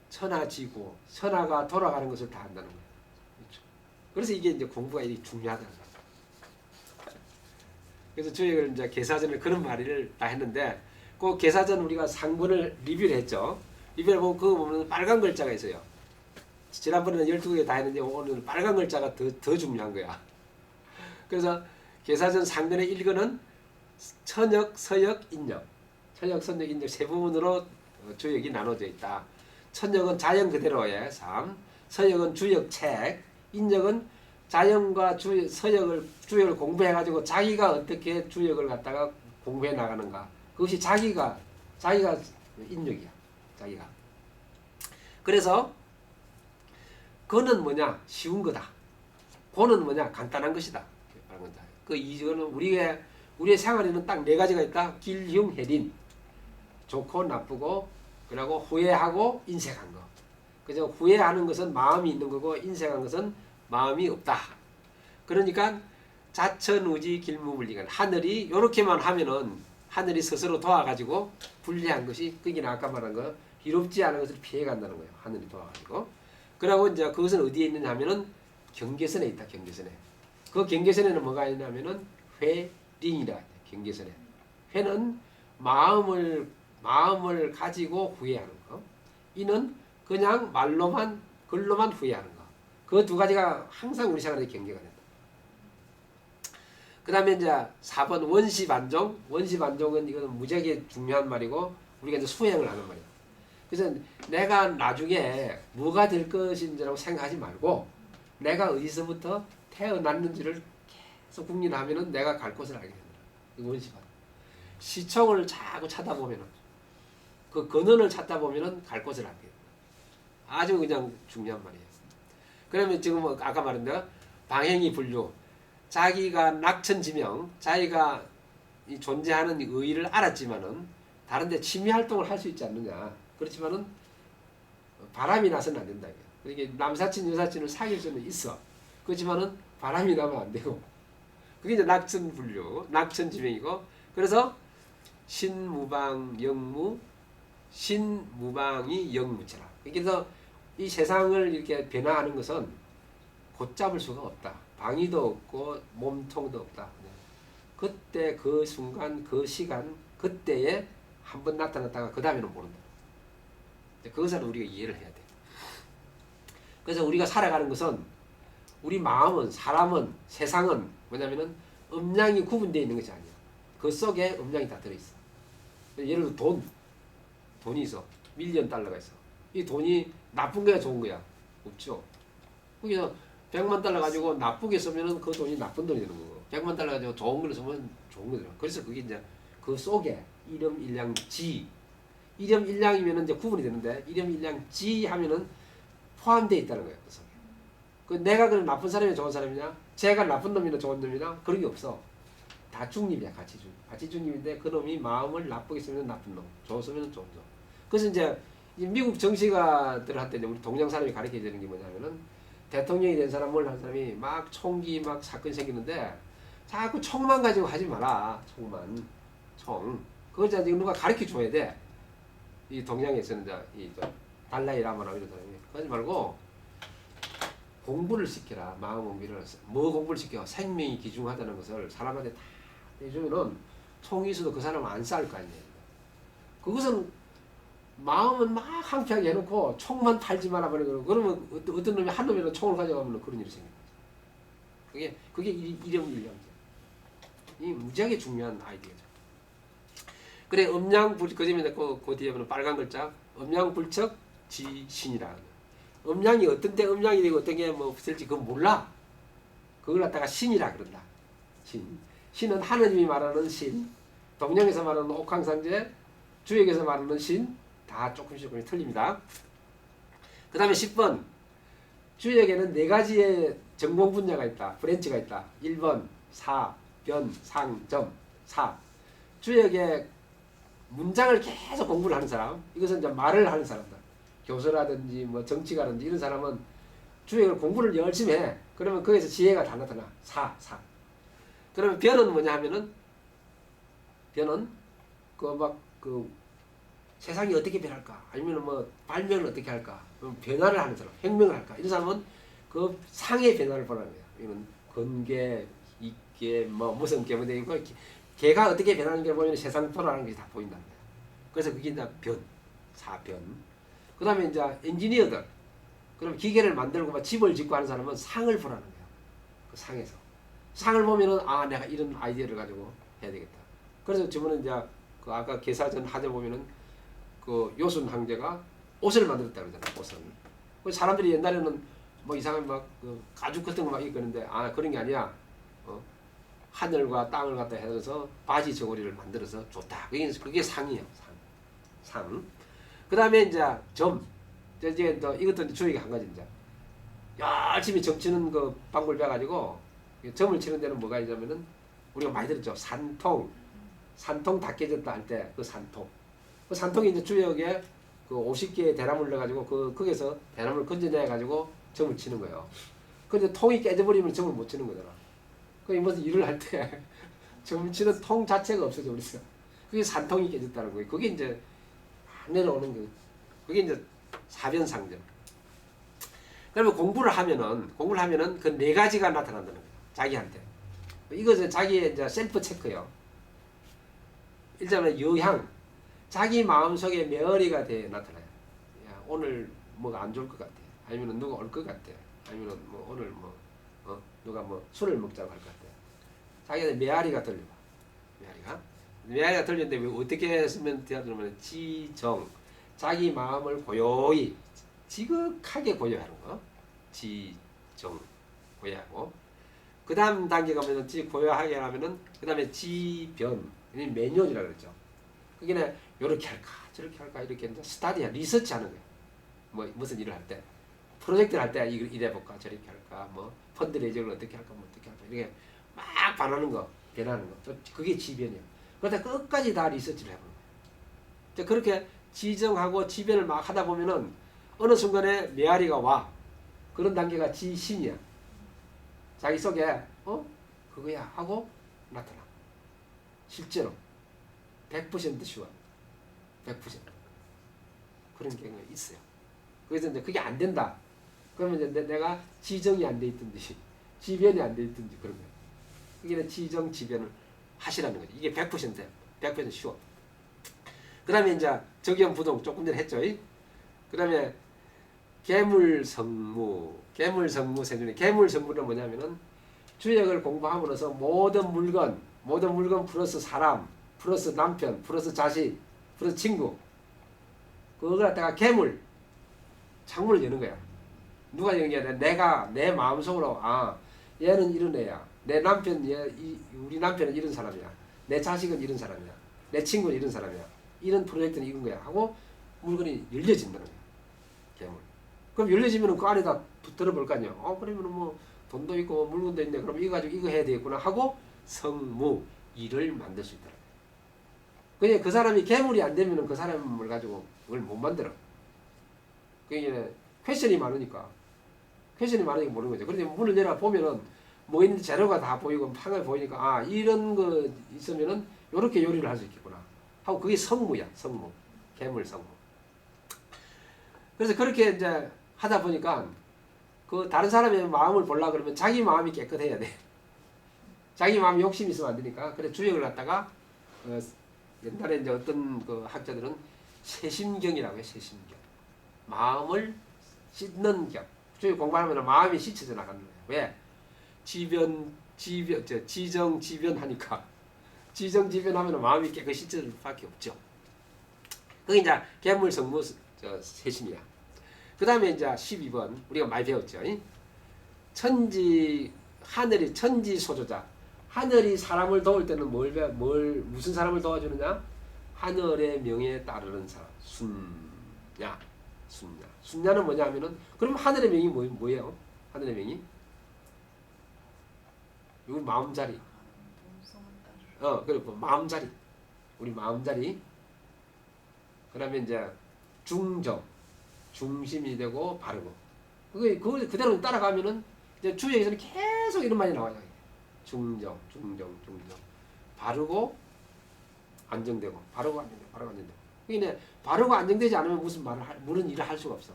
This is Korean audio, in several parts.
천하지고 천하가 돌아가는 것을 다 한다는 거예요. 그렇죠? 그래서 이게 이제 공부가 이렇게 중요하다는 거예요. 그래서 저희가 이제 계사전을 그런 말을 다 했는데 그 계사전 우리가 상본을 리뷰를 했죠. 리뷰를 보면 그거 보면 빨간 글자가 있어요. 지난번에는 12개 다 했는데 오늘은 빨간 글자가 더 중요한 거야. 그래서 계사전 상근의 1권은 천역, 서역, 인역. 천역, 선역, 인역 세 부분으로 주역이 나눠져 있다. 천역은 자연 그대로의 삶, 서역은 주역책, 인역은 자연과 주역을 공부해가지고 자기가 어떻게 주역을 갖다가 공부해 나가는가. 그것이 자기가 인역이야. 자기가. 그래서 그는 뭐냐? 쉬운 거다. 고는 뭐냐? 간단한 것이다. 그 이거는 우리의 생활에는 딱 네 가지가 있다. 길흉 해린. 좋고 나쁘고 그리고 후회하고 인색한 거. 그죠? 후회하는 것은 마음이 있는 거고 인색한 것은 마음이 없다. 그러니까 자천우지 길무불리간 하늘이 이렇게만 하면은 하늘이 스스로 도와가지고 불리한 것이 그게 아까 말한 거 이롭지 않은 것을 피해간다는 거예요. 하늘이 도와가지고. 그리고 이제 그것은 어디에 있느냐 하면은 경계선에 있다. 경계선에. 그 경계선에는 뭐가 있냐면은 회링이라 경계선에. 회는 마음을 가지고 후회하는 거. 이는 그냥 말로만 글로만 후회하는 거. 그 두 가지가 항상 우리 생활에 경계가 된다. 그 다음에 이제 4번 원시반종. 원시반종은 이거는 무지하게 중요한 말이고 우리가 이제 수행을 하는 말이야. 그래서 내가 나중에 뭐가 될 것인지라고 생각하지 말고 내가 어디서부터 태어났는지를 계속 궁리하면은 내가 갈 곳을 알게 된다. 이거 원시반종. 시청을 자꾸 찾아보면은 그 근원을 찾다 보면은 갈 곳을 알게 된다. 아주 그냥 중요한 말이에요. 그러면 지금 아까 말한 대로 방행이 분류. 자기가 낙천지명, 자기가 이 존재하는 의의를 알았지만은 다른데 취미 활동을 할 수 있지 않느냐. 그렇지만은 바람이 나서는 안 된다. 그러니까 남사친 여사친을 사귈 수는 있어. 그렇지만은 바람이 나면 안 되고. 그게 이제 낙천 분류, 낙천지명이고. 그래서 신무방 영무, 신무방이 영무체라. 그래서 이 세상을 이렇게 변화하는 것은 곧잡을 수가 없다. 방위도 없고 몸통도 없다. 그때 그 순간 그 시간 그때에 한번 나타났다가 그 다음에는 모른다. 그것을 우리가 이해를 해야 돼. 그래서 우리가 살아가는 것은 우리 마음은 사람은 세상은 뭐냐면은 음양이 구분되어 있는 것이 아니야. 그 속에 음양이 다 들어있어. 예를 들어 돈이 있어. 밀리언 달러가 있어. 이 돈이 나쁜 거야 좋은 거야? 없죠. 그래서 100만 달러 가지고 나쁘게 쓰면은 그 돈이 나쁜 돈이 되는 거고 100만 달러 가지고 좋은 걸 쓰면 좋은 거 되는 거고. 그래서 그게 이제 그 속에 일념일량지 일념일량이면은 이제 구분이 되는데 일념일량지 하면은 포함되어 있다는 거예요. 그 속에. 그 내가 그럼 나쁜 사람이냐 좋은 사람이냐? 제가 나쁜 놈이나 좋은 놈이나 그런 게 없어. 다 중립이야. 같이 중립인데 그 놈이 마음을 나쁘게 쓰면 나쁜 놈, 좋으면 좋은 놈. 그래서 이제 미국 정치가들한테 우리 동양 사람이 가르쳐야 되는 게 뭐냐면은 대통령이 된 사람 뭘 한 사람이 막 총기 막 사건이 생기는데 자꾸 총만 가지고 하지 마라. 총. 그걸 이제 누가 가르쳐 줘야 돼. 이 동양에서는 이제 달라이 라마나 이런 사람이 그러지 말고 공부를 시켜라. 마음 공부를 뭐 공부를 시켜? 생명이 귀중하다는 것을 사람한테 다 해주면은 총이 있어도 그 사람은 안 싸울 거 아니에요. 그것은 마음은 막 항피하게 해놓고 총만 팔지 마라 버리고 그러면 어떤 놈이 한 놈이라도 총을 가져가면 그런 일이 생깁니다. 그게 일념일량이죠. 이 무지하게 중요한 아이디어죠. 그래 음양불 그 점에 그 뒤에 보면 빨간 글자 음양불척 지신이라. 음양이 어떤 때 음양이 되고 어떤 게 뭐 없을지 그건 몰라. 그걸 갖다가 신이라 그런다. 신은 하느님이 말하는 신, 동양에서 말하는 옥황상제, 주역에서 말하는 신 다 조금씩 틀립니다. 그 다음에 10번 주역에는 네 가지의 전공 분야가 있다. 브랜치가 있다. 1번 사, 변, 상, 점, 사. 주역에 문장을 계속 공부를 하는 사람, 이것은 이제 말을 하는 사람들, 교수라든지 뭐 정치가든지 이런 사람은 주역을 공부를 열심히 해. 그러면 거기서 지혜가 다 나타나. 사. 그러면 변은 뭐냐 하면은 변은 그 세상이 어떻게 변할까? 아니면 뭐 발명을 어떻게 할까? 변화를 하는 사람, 혁명을 할까? 이런 사람은 그 상의 변화를 보라는 거야. 이건 건개, 이개, 뭐 무슨 개뭐 되고 개가 어떻게 변하는 게 보면 세상 돌아가는 것이 다 보인다는 거야. 그래서 그게 이제 변, 사변. 그 다음에 이제 엔지니어들. 그럼 기계를 만들고 막 집을 짓고 하는 사람은 상을 보라는 거야. 그 상에서. 상을 보면은 아 내가 이런 아이디어를 가지고 해야 되겠다. 그래서 저번에 이제 그 아까 계사전 하자 보면은 그 요순 황제가 옷을 만들었다 그러잖아. 옷을. 그 사람들이 옛날에는 뭐 이상한 막그 가죽 같은 거 막 입었는데 아 그런 게 아니야. 하늘과 땅을 갖다 해서 바지 저고리를 만들어서 줬다. 그게 상이에요. 상. 그 다음에 이제 점. 이제 또 이것도 주의가 한 가지 이제 열심히 점 치는 그 방법을 배워가지고 점을 치는 데는 뭐가 있냐면은 우리가 많이 들었죠. 산통 다 깨졌다 할 때 그 산통. 그 산통이 이제 주역에 그 50개의 대나무를 넣어가지고 거기서 대나무를 건져내가지고 점을 치는 거예요. 근데 통이 깨져버리면 점을 못 치는 거잖아. 그 무슨 일을 할 때 점 치는 통 자체가 없어져 버렸어. 그게 산통이 깨졌다는 거예요. 그게 이제 내려오는 거. 그게 이제 사변상점. 그러면 공부를 하면은 그 네 가지가 나타난다는 거예요. 자기한테. 이것은 자기의 이제 셀프 체크요. 일단은 여향. 자기 마음속에 메어리가 돼 나타나요. 야, 오늘 뭐가 안 좋을 것 같아. 아니면 누가 올 것 같아. 아니면 뭐 오늘 뭐 누가 뭐 술을 먹자고 할 것 같아. 자기한테 메아리가 들려봐. 메아리가 들리는데 왜 어떻게 쓰면 되냐면 지정. 자기 마음을 고요히 지극하게 고요하는 거. 지정 고요하고. 그 다음 단계가 뭐냐면 고요하게 하면은 그 다음에 지변. 매뉴얼이라 그랬죠. 그게 요렇게 할까 저렇게 할까 이렇게 이제 스타디야 리서치 하는 거예요. 뭐 무슨 일을 할 때 프로젝트를 할 때 이래 볼까 저렇게 할까 뭐 펀드레이징을 어떻게 할까 뭐 어떻게 할까 이렇게 막 반하는 거 변하는 거 그게 지변이야. 그러다 끝까지 다 리서치를 해보는 거예요. 그렇게 지정하고 지변을 막 하다 보면은 어느 순간에 메아리가 와. 그런 단계가 지심이야. 자기 속에 그거야 하고 나타나. 실제로 100% 쉬워. 100% 그런 경우가 있어요. 그래서 이제 그게 안 된다. 그러면 이제 내가 지정이 안 돼 있든지 지변이 안 돼 있든지 그런 거예요. 그게 지정 지변을 하시라는 거죠. 이게 100%예요. 100% 쉬워. 그 다음에 이제 적용 부동 조금 전에 했죠. 그 다음에 개물성무 세준이 개물성무는 뭐냐면은 주역을 공부함으로써 모든 물건 플러스 사람 플러스 남편 플러스 자식 플러스 친구 그걸 갖다가 개물 창문을 여는 거야. 누가 여는 게 아니라 내가 내 마음속으로 얘는 이런 애야. 내 남편 우리 남편은 이런 사람이야. 내 자식은 이런 사람이야. 내 친구는 이런 사람이야. 이런 프로젝트는 이런 거야 하고 물건이 열려진다는 거야. 개물. 그럼 열려지면 그 안에다 들어볼 거 아니야. 그러면 뭐 돈도 있고 물건도 있네. 그럼 이거 가지고 이거 해야 되겠구나 하고 성무 일을 만들 수 있다. 그냥 그 사람이 개물이 안 되면 그 사람을 가지고 그걸 못 만들어. 그게 퀘션이 많으니까 모르는 거죠. 그런데 문을 열어 보면은 뭐 있는지 재료가 다 보이고 판을 보이니까 이런 거 있으면은 요렇게 요리를 할 수 있겠구나 하고 그게 성무야. 성무. 개물 성무. 그래서 그렇게 이제 하다 보니까 그 다른 사람의 마음을 보려 그러면 자기 마음이 깨끗해야 돼. 자기 마음이 욕심이 있으면 안 되니까. 그래 주역을 갖다가 옛날에 이제 어떤 그 학자들은 세심경이라고 해요. 세심경. 마음을 씻는 경. 주역 공부하면 마음이 씻혀져 나가는 거예요. 왜? 지정 지변 하니까. 지정 지변 하면 마음이 깨끗이 씻혀질 수밖에 없죠. 그게 이제 개물성무 세심이야. 그 다음에 이제 12번 우리가 많이 배웠죠. 하늘이 천지 소조자. 하늘이 사람을 도울 때는 무슨 사람을 도와주느냐? 하늘의 명에 따르는 사람. 순냐. 순냐는 뭐냐 하면은 그럼 하늘의 명이 뭐예요? 하늘의 명이? 우리 마음자리. 그리고 마음자리. 우리 마음자리. 그러면 이제 중심이 되고 바르고. 그걸 그대로 따라가면은 이제 주역에서는 계속 이런 말이 나와요. 중정. 바르고 안정되고. 바르고 안정되고. 그러니까 바르고 안정되지 않으면 무슨 일을 할 수가 없어.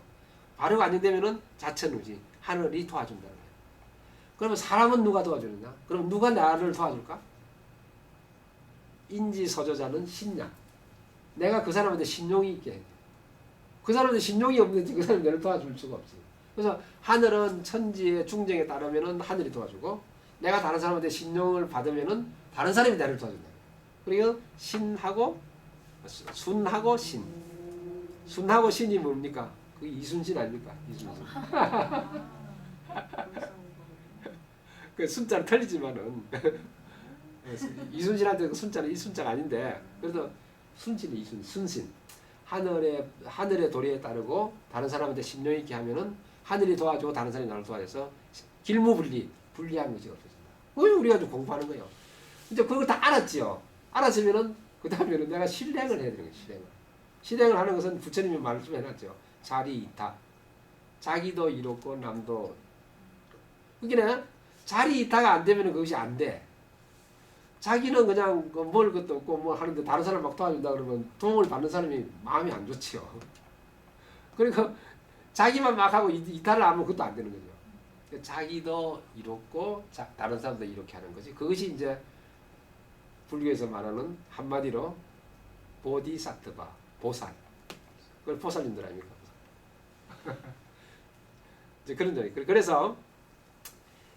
바르고 안정되면은 자천우지 하늘이 도와준다는 거야. 그러면 사람은 누가 도와주느냐? 그럼 누가 나를 도와줄까? 인지서조자는 신냐. 내가 그 사람한테 신용이 있게 해. 그 사람한테 신용이 없는지 그 사람이 나를 도와줄 수가 없지. 그래서 하늘은 천지의 중정에 따르면은 하늘이 도와주고, 내가 다른 사람한테 신용을 받으면은 다른 사람이 나를 도와준다. 그리고 신하고 순하고 신. 순하고 신이 뭡니까? 그 이순신 아닙니까? 이순신. 그 순자는 틀리지만은 이순신한테 그 순자는 이 순자가 아닌데, 그래도 순신이 순신. 하늘의 도리에 따르고 다른 사람한테 신용 있게 하면은 하늘이 도와주고 다른 사람이 나를 도와줘서 불리한 것이 없어진다. 왜 우리가 좀 공부하는 거예요? 이제 그걸 다 알았지요. 알았으면은 그 다음에는 내가 실행을 해야 되는 거예요. 실행을 하는 것은 부처님이 말씀해놨죠. 자리이타. 자기도 이롭고 남도. 그러니까 자리이타가 안 되면 그것이 안 돼. 자기는 그냥 뭘 것도 없고 뭐 하는데 다른 사람 막 도와준다 그러면 도움을 받는 사람이 마음이 안 좋지요. 그러니까 자기만 막 하고 이탈을 안 하면 그것도 안 되는 거죠. 자기도 이롭고 다른 사람도 이렇게 하는 거지. 그것이 이제 불교에서 말하는 한마디로 보디사트바, 보살. 그걸 보살님들 아닙니까? 이제 그런 점이. 그래서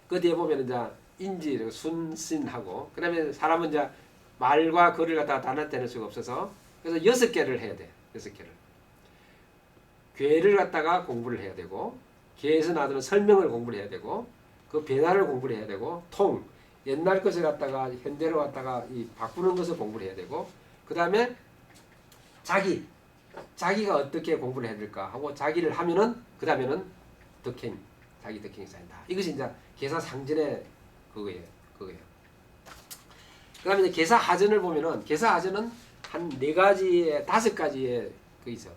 그 뒤에 보면 이제 인지, 순신하고, 그 다음에 사람은 이제 말과 글을 갖다가 다 나타낼 수가 없어서, 그래서 6개를 해야 돼. 6개를. 괴를 갖다가 공부를 해야 되고, 괴에서 나오는 설명을 공부를 해야 되고, 그 변화를 공부를 해야 되고, 옛날 것을 갖다가 현대로 갖다가 바꾸는 것을 공부를 해야 되고, 그 다음에 자기가 어떻게 공부를 해야 될까 하고, 자기를 하면은, 그 다음에는 자기 덕행이 쌓인다. 이것이 이제 계사상전의 그거예요. 그 다음에 이제 계사하전을 보면은, 계사하전은 한 4가지의, 5가지의 그 있어.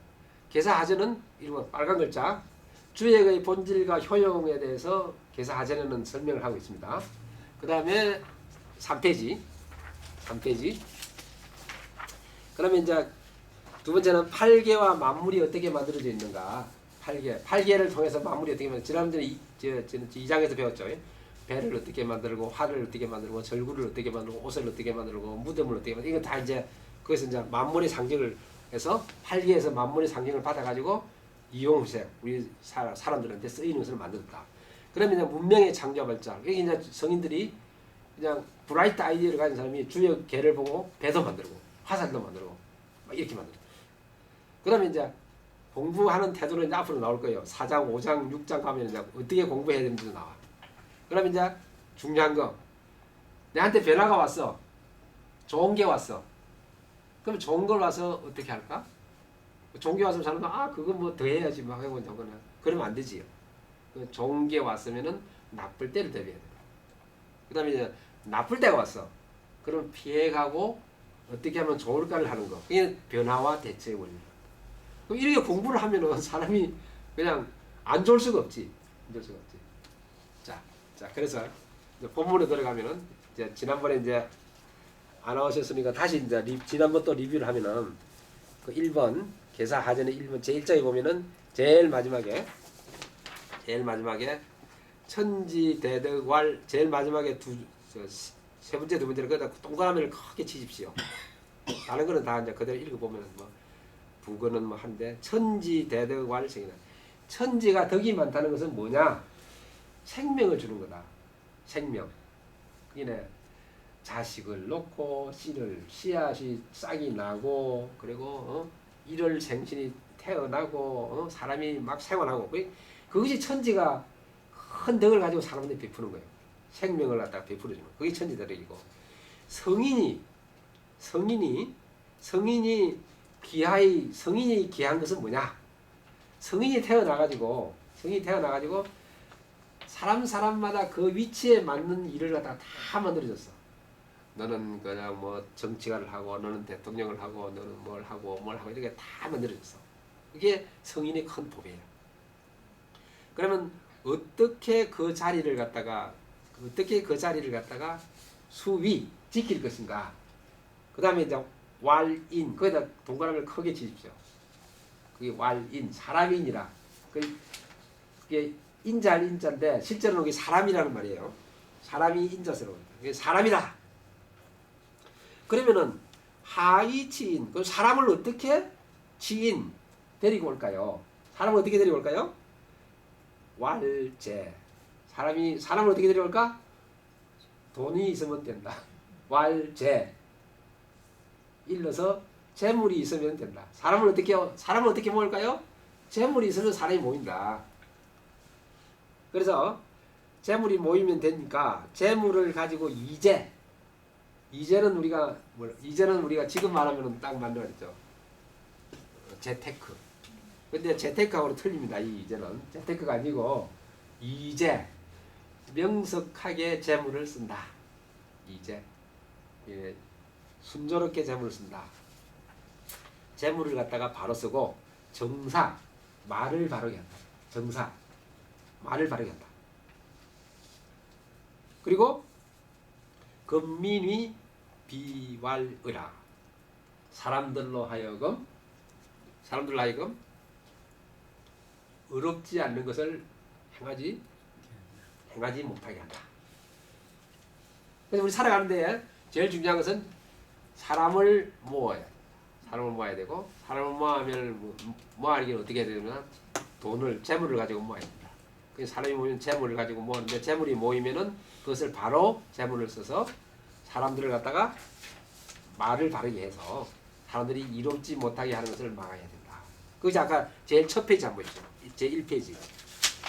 계사하전은 이런 빨간 글자, 주역의 본질과 효용에 대해서 계사하전에는 설명을 하고 있습니다. 그 다음에 3페이지. 그러면 이제 두 번째는 8개와 만물이 어떻게 만들어져 있는가. 8개를 통해서 만물이 어떻게 만들어져. 지난번에 2장에서 배웠죠. 배를 어떻게 만들고, 활을 어떻게 만들고, 절구를 어떻게 만들고, 옷을 어떻게 만들고, 무덤을 어떻게 만들고, 이건 다 이제 그것은 이제 만물의 상징을 해서 8개에서 만물의 상징을 받아가지고 이용해 우리 사람들한테 쓰이는 것을 만들었다. 그러면 이제 문명의 창조 발전. 여기 이제 성인들이 그냥 브라이트 아이디어를 가진 사람이 주역 개를 보고 배도 만들고 화살도 만들고 막 이렇게 만들었다. 그러면 이제 공부하는 태도는 이제 앞으로 나올 거예요. 4장, 5장, 6장 가면 이제 어떻게 공부해야 되는지도 나와. 그러면 이제 중요한 거, 내한테 변화가 왔어. 좋은 게 왔어. 그럼 좋은 걸 와서 어떻게 할까? 좋은 게 왔으면 사람은 그거 뭐 더 해야지 막 하고 저거는 그러면 안 되지요. 좋은 게 왔으면은 나쁠 때를 대비해야 돼. 그다음에 이제 나쁠 때가 왔어. 그럼 피해가고 어떻게 하면 좋을까를 하는 거. 그게 변화와 대처의 원리. 그럼 이렇게 공부를 하면은 사람이 그냥 안 좋을 수가 없지. 자, 그래서 이제 본문에 들어가면은 이제 지난번에 이제 안 나오셨으니까 다시 이제 지난번 또 리뷰를 하면은 그 1번 계사하전의 1번 제1장에 보면은 제일 마지막에 천지대덕왈 제일 마지막에 세 번째 두 번째를 거기다 동그라미를 크게 치십시오. 다른 거는 다 이제 그대로 읽어보면은 뭐 국어는 뭐 한데 천지대덕왈생이다. 천지가 덕이 많다는 것은 뭐냐? 생명을 주는 거다. 생명. 그게 자식을 놓고 씨앗이 싹이 나고 그리고 일월 생신이 태어나고 사람이 막 생활하고 그것이 천지가 큰 덕을 가지고 사람한테 베푸는 거예요. 생명을 갖다가 베풀어주는 거. 그게 천지덕이고 성인이 귀한 것은 뭐냐? 성인이 태어나가지고 사람마다 그 위치에 맞는 일을 갖다가 다 만들어줬어. 너는 그냥 뭐 정치가를 하고, 너는 대통령을 하고, 너는 뭘 하고 이렇게 다 만들어줬어. 그게 성인의 큰 법이에요. 그러면 어떻게 그 자리를 갖다가 수위 지킬 것인가? 그 다음에 이제 왈인 거기다 동그라미를 크게 치십시오. 그게 왈인 사람인이라. 그게 인자할 인자인데 실제로는 그게 사람이라는 말이에요. 사람이 인자스러운. 그게 사람이다. 그러면은 하이치인 그 사람을 어떻게 치인 데리고 올까요? 사람을 어떻게 데리고 올까요? 왈제. 사람을 어떻게 데리고 올까? 돈이 있으면 된다. 왈제. 일러서 재물이 있으면 된다. 사람을 어떻게 모을까요? 재물이 있으면 사람이 모인다. 그래서 재물이 모이면 되니까 재물을 가지고 이제는 우리가 지금 말하면 딱 맞는 말이죠. 재테크. 근데 재테크하고는 틀립니다. 이 이제는 재테크가 아니고 이제 명석하게 재물을 쓴다. 이제 예, 순조롭게 재물을 쓴다. 재물을 갖다가 바로 쓰고 정사 말을 바르게 한다. 정사 말을 바르게 한다. 그리고 금민위 비왈의라 사람들로 하여금 어렵지 않는 것을 행하지 못하게 한다. 그래서 우리 살아가는데 제일 중요한 것은 사람을 모아야 되고 사람을 모아야면 어떻게 해야 되냐면 재물을 가지고 모아야 된다. 그래서 사람이 모이면 재물을 가지고 모으는데 재물이 모이면은 그것을 바로 재물을 써서 사람들을 갖다가 말을 바르게 해서 사람들이 이롭지 못하게 하는 것을 막아야 된다. 그것이 아까 제일 첫 페이지 한번 보시죠. 제 1페이지.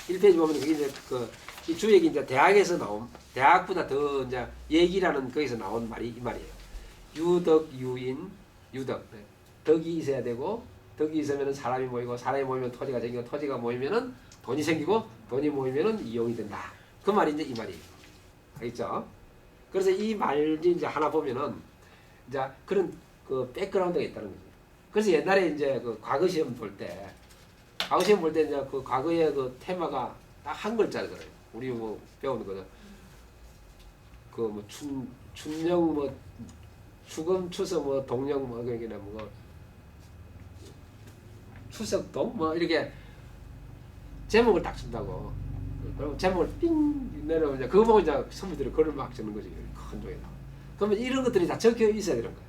1페이지 보면 그게 이제 이 주역이 이제 대학에서 나온 대학보다 더 이제 얘기라는 거기서 나온 말이 이 말이에요. 유덕 유인 유덕. 덕이 있어야 되고 덕이 있으면 사람이 모이고 사람이 모이면 토지가 생기고 토지가 모이면은 돈이 생기고 돈이 모이면은 이용이 된다. 그 말이 이제 이 말이에요. 알겠죠? 그래서 이 말이 이제 하나 보면은 이제 그런 그 백그라운드가 있다는 거죠. 그래서 옛날에 이제 그 과거 시험 볼 때 이제 그 과거의 그 테마가 딱 한 글자거든요. 우리 뭐 배우는 거죠. 그 뭐 춘령 뭐 추금 추석 뭐 동령 뭐 그러니까 뭐 추석동 뭐 이렇게 제목을 딱 준다고. 그럼 제목을 삥 내려오면 그거 보고 이제 선배들이 글을 막 적는 거지. 큰 종이다. 그러면 이런 것들이 다 적혀 있어야 되는 거예요.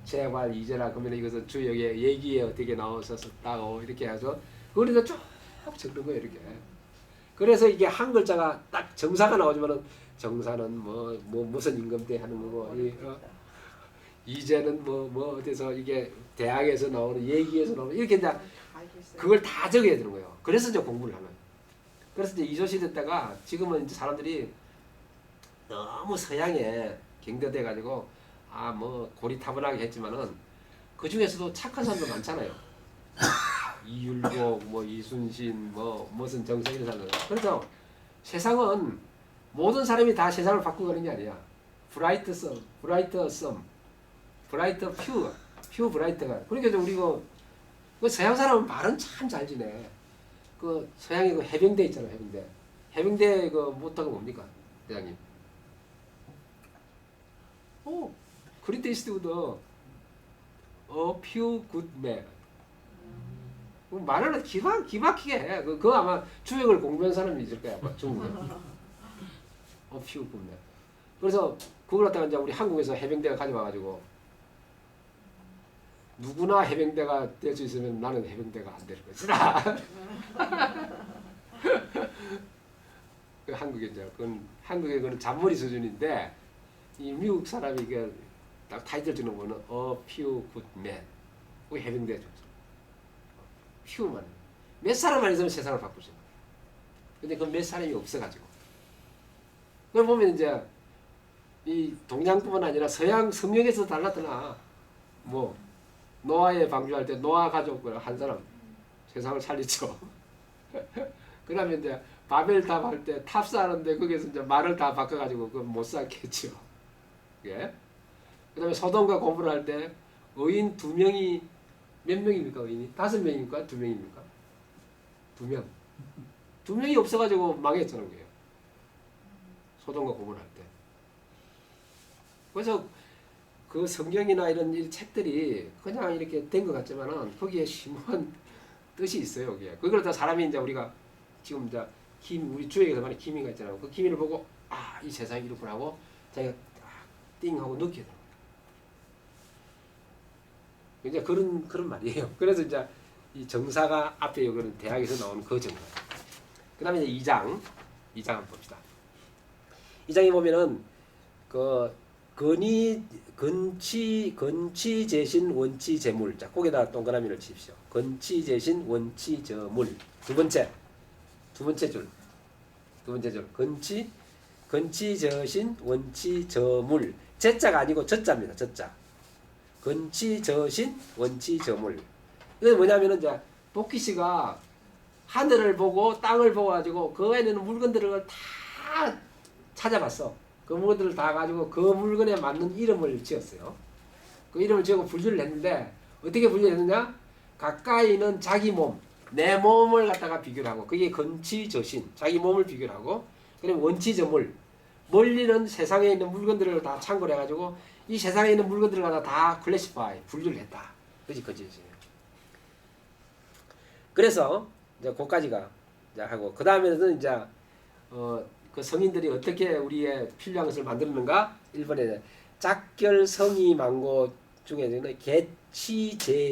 재활 이제라 그러면 이것은 주역에 얘기에 어떻게 나와서 썼다고 이렇게 해서 그걸 이제 쭉 적는 거예요. 이렇게. 그래서 이게 한 글자가 딱 정사가 나오지만은 정사는 뭐 무슨 임금때 하는 거고 이제는 뭐 어디서 이게 대학에서 나오는 얘기에서 나오는 이렇게 이제 그걸 다 적어야 되는 거예요. 그래서 이제 공부를 하는. 그래서 이제 이조시대 때가 지금은 이제 사람들이 너무 서양에 경도돼 가지고 뭐 고리타분하게 했지만은 그 중에서도 착한 사람도 많잖아요. 이율곡, 뭐 이순신, 뭐 무슨 정성 이런 사람들. 그래서 세상은 모든 사람이 다 세상을 바꾸는 게 아니야. 브라이트 퓨 브라이트가. 그러니까 우리 그 서양 사람은 말은 참 잘 지내. 그 서양에 그 해병대 있잖아요, 해병대. 해병대 그 모토가 뭡니까, 대장님? 크린트 이스트우드, few good men. 말을 기막히게 해. 그거 아마 주역을 공부한 사람이 있을 거야, 아마 중국에. few good men. 그래서 그걸 갖다가 이제 우리 한국에서 해병대가 가져와가지고 누구나 해병대가 될 수 있으면 나는 해병대가 안 될 것이다. 그 한국에 이제 한국의 그는 잔머리 수준인데 이 미국 사람이 이게 딱 타이틀 주는 거는 A few good men. 그 해병대 줬어. few만. 몇 사람만 있으면 세상을 바꿀 수 있는 거야. 근데 그 몇 사람이 없어가지고. 그걸 보면 이제 이 동양뿐만 아니라 서양 성경에서 달랐더나 뭐 노아에 방주할 때 노아 가족 한 사람 세상을 살리죠. 그다음에 이제 바벨탑 할 때 탑사하는데 거기서 이제 말을 다 바꿔가지고 그 못 살겠죠. 예. 그다음에 소돔과 고모라 할 때 의인 2명이 몇 명입니까 의인이? 5명입니까? 2명입니까? 2명. 2명이 없어가지고 망했잖아요, 그게. 소돔과 고모라 할 때. 그래서 그 성경이나 이런 책들이 그냥 이렇게 된 것 같지만은 거기에 심오한 뜻이 있어요. 거기에. 그걸 다 사람이 이제 우리가 지금 이제 우리 주에게서 많이 기미가 있잖아요. 그 기미를 보고 이 세상이 이렇구나 하고 자기가 띵 하고 느끼게 돼요. 이제 그런 말이에요. 그래서 이제 이 정사가 앞에 여기는 대학에서 나오는 그 정사. 그다음에 이제 2장 한번 봅시다. 2장에 보면은 그 건치 재신 원치 재물. 자, 거기다 동그라미를 치십시오. 건치 재신 원치 저물. 두 번째 줄. 건치 저신 원치 저물. 제자가 아니고 저자입니다. 저자. 건치 저신 원치 저물. 이게 뭐냐면은 이제 복희 씨가 하늘을 보고 땅을 보고 가지고 그 안에 있는 물건들을 다 찾아봤어. 그 물건들을 다 가지고 그 물건에 맞는 이름을 지었어요. 그 이름을 지고 분류를 했는데 어떻게 분류했느냐? 가까이는 자기 몸, 내 몸을 갖다가 비교를 하고 그게 건치저신, 자기 몸을 비교를 하고 그다음에 원치저물, 멀리는 세상에 있는 물건들을 다 참고를 해가지고 이 세상에 있는 물건들을 갖다 다 클래시파이, 분류를 했다. 그것이 건치저신이에요. 그래서 이제 거기까지가 이제 하고 그 다음에는 이제 그 성인들이 어떻게 우리의 필요한 것을 만들었는가? 1번에 짝결성이 망고 중에는 개치제이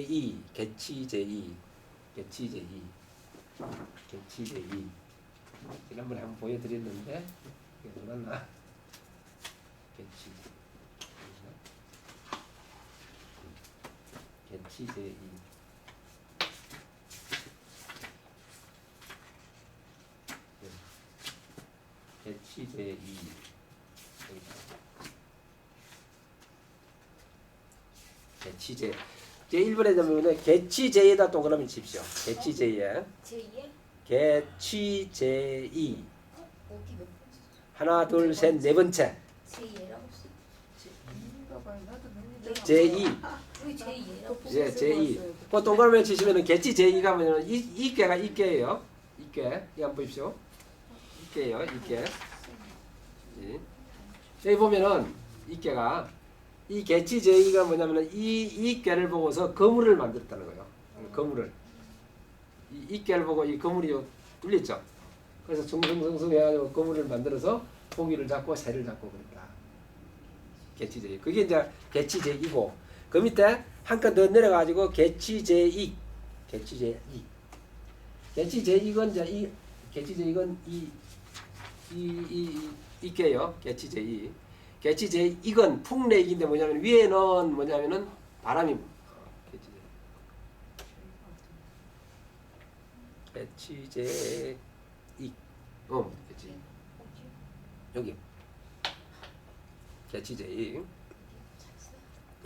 지난번에 한번 보여드렸는데 이게 뭐였나? 개치제이 개치제이 개치제 제 1번에 보면 개치제에다 동그라미 칩시오. 개치제에 개치제이 하나 둘 셋 네 번째 제2 예, 제2 그 동그라미 치시면 개치제이가 뭐냐면 이께가 이께예요. 이께 이거 한번 보십시오. 이께요. 이께 여기 보면은 이께가 이 개치제의가 뭐냐면 이 꾀를 보고서 거물을 만들었다는 거예요. 거물을 이 꾀를 보고 이 거물이 뚫렸죠. 그래서 숭숭숭숭 해가지고 거물을 만들어서 고기를 잡고 새를 잡고 그랬다. 개치제의 그게 이제 개치제이고 그 밑에 한 칸 더 내려가지고 개치제익 개치제익은 이제 이 개치제익은 이 꾀요. 개치제이 개치제익은 풍래익인데 뭐냐면 위에는 뭐냐면은 바람이 개치제익 그치 여기 개치제익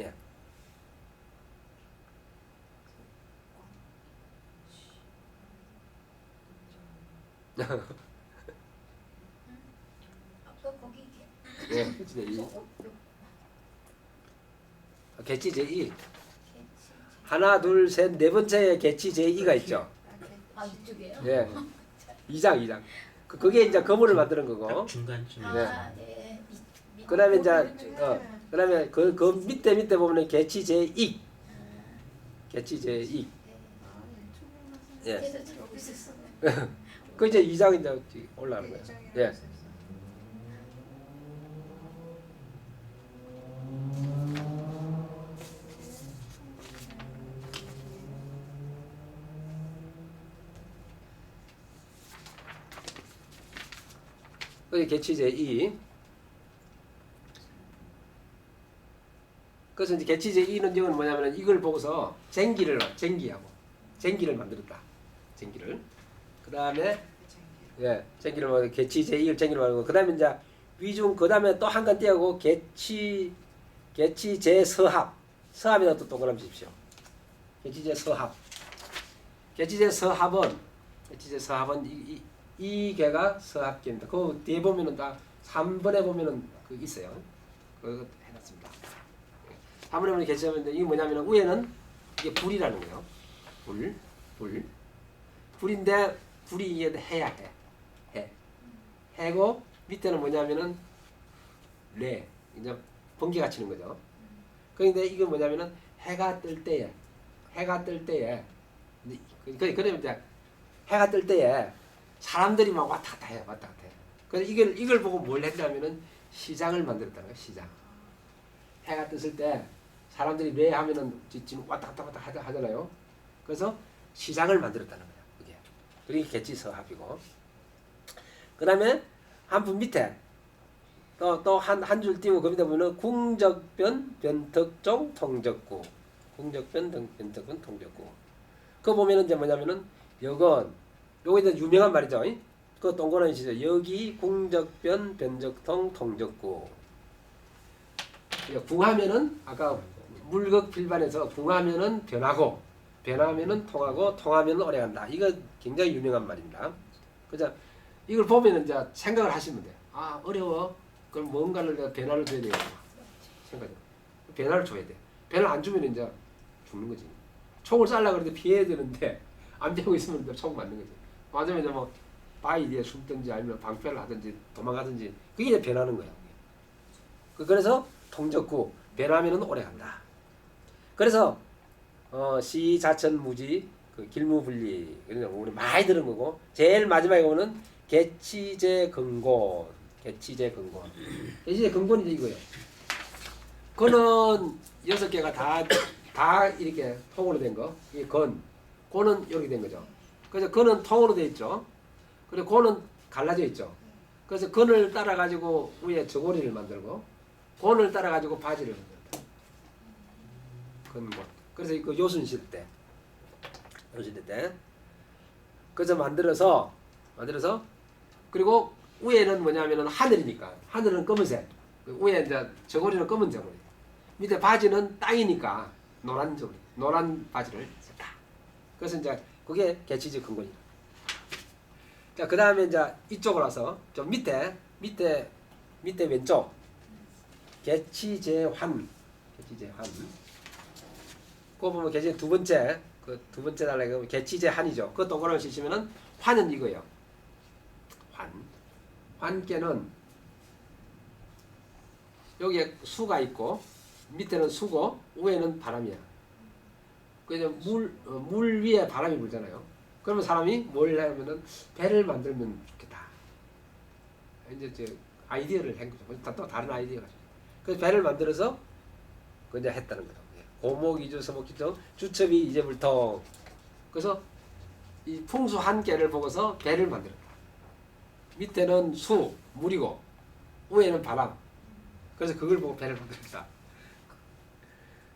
예. 예, 개치제이. 개치제이. 하나, 둘, 셋, 네 번째에 개치제이가 있죠. 이쪽이에요? 예. 2장. 그게 이제 거물을 만드는 거고. 중간쯤. 네. 그다음에 이제 그다음에 그 밑에 보면 개치제익. 예. 그 이제 2장 이제 올라가는 거예요. 예. 그게 개치제이. 그래서 이제 개치제이는 이건 뭐냐면 이걸 보고서 쟁기를 만들었다. 쟁기를. 그다음에 예, 쟁기를 말고 개치제이를 쟁기를 말고 그다음에 이제 위중 그다음에 또 한 칸 띄우고 개치제서합. 서합에다 또 동그라미 주십시오. 개치제서합. 개치제서합은 이 개가 서합계입니다. 그 뒤에 보면은 다 3번에 보면은 그 있어요. 그거 해놨습니다. 3번에 보면 개치하는데 이게 뭐냐면은 위에는 이게 불이라는 거예요. 불인데 불이 이게 해야 해고 밑에는 뭐냐면은 이제 번개가 치는 거죠. 그런데 이게 뭐냐면은 해가 뜰 때에 그러면 이제 해가 뜰 때에 사람들이 막 왔다 갔다 해. 그래서 이걸 보고 뭘 했냐면은 시장을 만들었다는 거야. 시장. 해가 떴을 때 사람들이 왜 하면은 지금 왔다 갔다 하잖아요. 그래서 시장을 만들었다는 거야. 그게. 그게 개치서합이고. 그다음에 한 분 밑에 또 한 줄 띄고 거기다 보면은 궁적변 변덕종 통적구. 궁적변 변덕군 통적구. 그거 보면은 이제 뭐냐면은 요거 이제 유명한 말이죠. 그 동그라미 치죠. 여기 궁적변 변적통 통적구. 궁하면은 아까 물극필반에서 궁하면은 변하고 변하면은 통하고 통하면은 오래간다. 이거 굉장히 유명한 말입니다. 그죠? 이걸 보면은 이제 생각을 하시면 돼요. 아 어려워. 그럼 뭔가를 내가 변화를 줘야 돼요. 생각해. 변화를 줘야 돼. 변화를 안 주면 이제 죽는 거지. 총을 쏠라 그러는데 피해야 되는데 안 피하고 있으면 이제 총 맞는 거지. 맞으면 이제 뭐 바위 뒤에 숨든지 아니면 방패를 하든지 도망가든지 그게 이제 변하는 거야. 그래서 통적구 변하면은 오래 간다. 그래서 시자천무지 그 길무분리 우리 많이 들은 거고 제일 마지막에 오는 개치제근곤 개치제근곤이 이거예요. 건은 6개가 다 이렇게 통으로 된 거. 이 고는 이렇게 된 거죠. 그래서 건은 통으로 돼 있죠. 그리고 고는 갈라져 있죠. 그래서 건을 따라 가지고 위에 저고리를 만들고 곤을 따라 가지고 바지를 만들었다. 건곤. 그래서 그 요순실 때 그래서 만들어서 그리고 위에는 뭐냐면은 하늘이니까 하늘은 검은색. 위에 이제 저고리는 검은 저고리. 밑에 바지는 땅이니까 노란 저고리, 노란 바지를 썼다. 그래서 이제 그게 개치지 근본이다. 자, 그 다음에 이제 이쪽으로 와서 좀 밑에 왼쪽 개치제환. 그거 보면 개치 두 번째 달라고 개치제한이죠. 그 동그라미 치시면은 환은 이거예요. 환께는 여기에 수가 있고 밑에는 수고 위에는 바람이야. 그래서 물 위에 바람이 불잖아요. 그러면 사람이 뭘 하면은 배를 만들면 좋겠다. 이제 저 아이디어를 한 거죠. 또 다른 아이디어가. 그래서 배를 만들어서 그 이제 했다는 거죠. 고목이주 서목기죠. 주첩이 이제불통. 그래서 이 풍수 한 개를 보고서 배를 만들었다. 밑에는 수, 물이고 위에는 바람. 그래서 그걸 보고 배를 만들었다.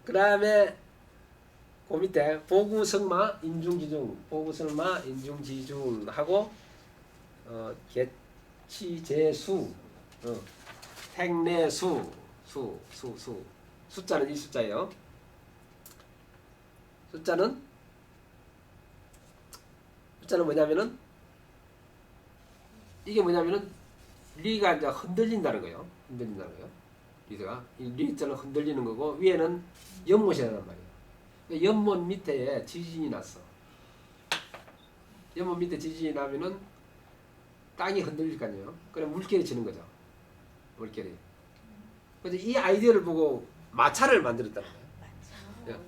그 다음에 그 밑에 보구성마 인중지중, 보구성마 인중지중하고 개치제수, 행내수, 숫자는 이 숫자예요. 숫자는 뭐냐면은 이게 뭐냐면은 리가 이제 흔들린다는 거예요. 리가 이 리자는 흔들리는 거고 위에는 연못이라는 말이에요. 연못 밑에 지진이 났어. 연못 밑에 지진이 나면은 땅이 흔들릴 거 아니에요. 그럼 물결이 치는 거죠. 물결이. 그래서 이 아이디어를 보고 마차를 만들었다는 거예요.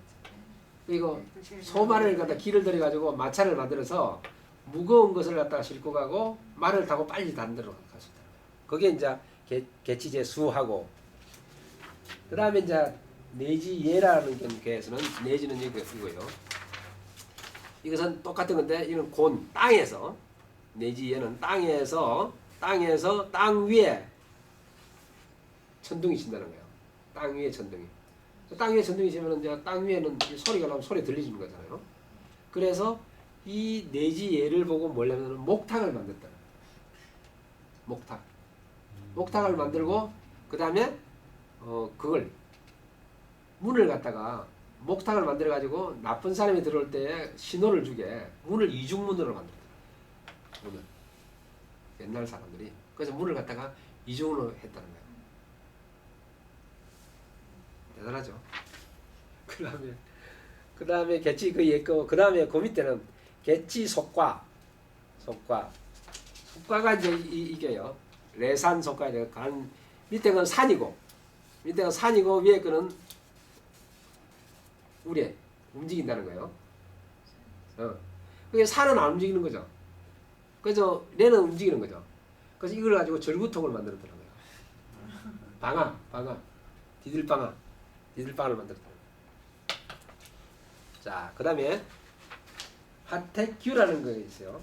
이거 소말을 갖다 길을 들여 가지고 마차를 만들어서 무거운 것을 갖다가 싣고 가고 말을 타고 빨리 단대로 갈 수 있다. 그게 이제 개치제수하고 그 다음에 이제 내지예라는 게에서는 내지는 이거요. 이것은 똑같은 건데 이건 곤 땅에서 내지예는 땅에서 땅 위에 천둥이 친다는 거예요. 땅 위에 천둥이. 땅 위에 천둥이 치면 이제 땅 위에는 소리가 나면 소리 들리는 거잖아요. 그래서 이 내지예를 보고 뭐냐면 목탁을 만들었다. 목탁을 만들고 그 다음에 그걸 문을 갖다가 목탁을 만들어 가지고 나쁜 사람이 들어올 때 신호를 주게 문을 이중문으로 만들었다. 문을 옛날 사람들이 그래서 문을 갖다가 이중으로 했다는 거예요. 대단하죠. 그 다음에 개치 그 예거 그 다음에 그 밑에는 개치 속과가 이제 이게요. 레산 속과 간 밑에 건 산이고 위에 거는 우레 움직인다는 거예요. 그게 산은 안 움직이는 거죠. 그래서 뇌는 움직이는 거죠. 그래서 이걸 가지고 절구통을 만들었더라고요. 방아, 디딜방을 만들었더라고요. 자, 그 다음에 하택규라는 거 있어요.